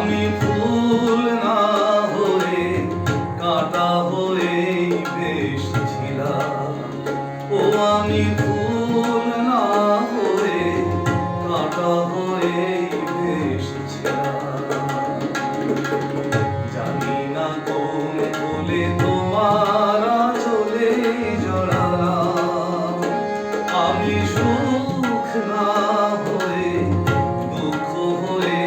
আমি ফুল না হয়ে কাঁটা হয়ে ভেসেছিলাম। ও আমি ফুল না হয়ে কাঁটা হয়ে ভেসেছিলাম। জানি না কোন বলে তোমার চলে জড়ালাম। আমি সুখ না হয়ে দুঃখ হয়ে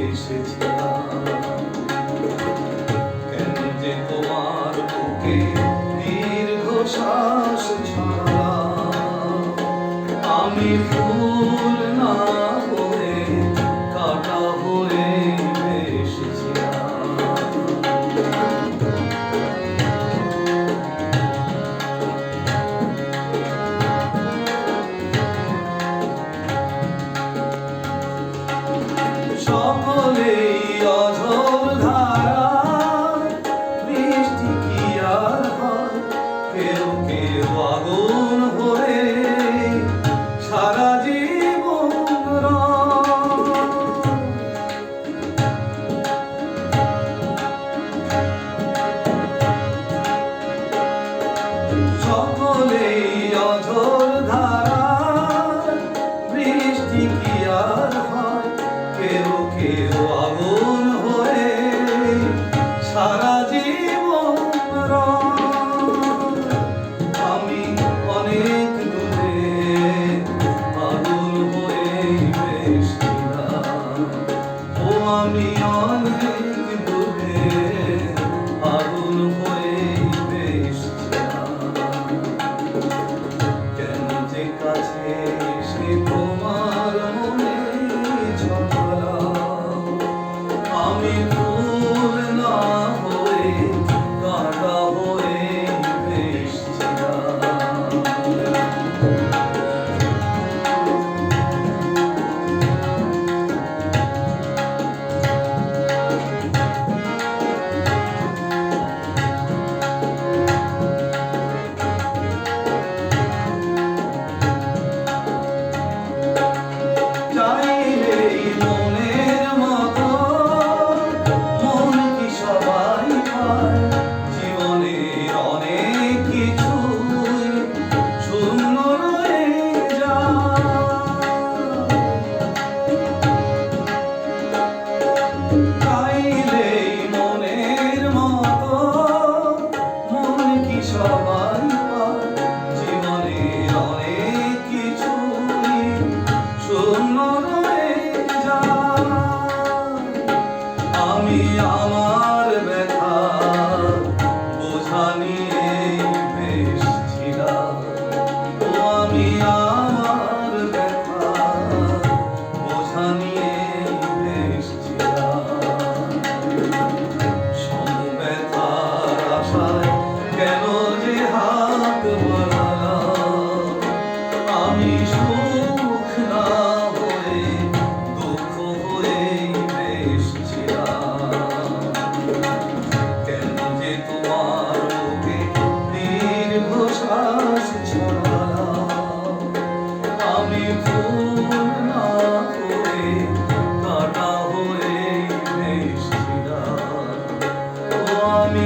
এসেছিলাম। কেন যে তোমার বুকে দীর্ঘশ্বাস ছাড়লাম। আমি ফুল না হয়ে কাঁটা হয়ে এসেছিলাম। সকলেই অঝোর ধারা, বৃষ্টি কি আর হয়? কেউ কেউ আগুন হয়ে সারা জীবন সকলেই অঝোর ধারা, বৃষ্টি কি আর হয়? কেউ কেউ আগুন হয়ে সারা জীবন আমি অনেক দূরে পাগল হয়ে ভেসেছিলাম। ও আমি অনেক দূরে পাগল হয়ে ভেসেছিলাম। কেন যে কাছে এসে তোমার মনে ঝালাম। আমি ফুল না হয়ে কাঁটা হয়ে ভেসেছিলাম। চাইলেই মনের মতো মন কি সবাই পায়? জীবনের অনেক কিছুই শূন্য রয়ে যায়। চাইলেই মনের মতো মন কি সবাই পায়? জীবনের অনেক কিছুই শূন্য রয়ে যায়। আমি আমার ব্যথা বোঝা নিয়ে ভেসেছিলাম। ও আমি আমার ব্যথা বোঝা নিয়ে ভেসেছিলাম। সমব্যথার আশায় কেন যে হাত বাড়ালাম। আমি সুখ না হয়ে দুঃখ হয়ে ভেসেছিলাম। কেন যে তোমার বুকে দীর্ঘশ্বাস ছাড়লাম। আমি ফুল না হয়ে কাঁটা হয়ে ভেসেছিলাম। ও আমি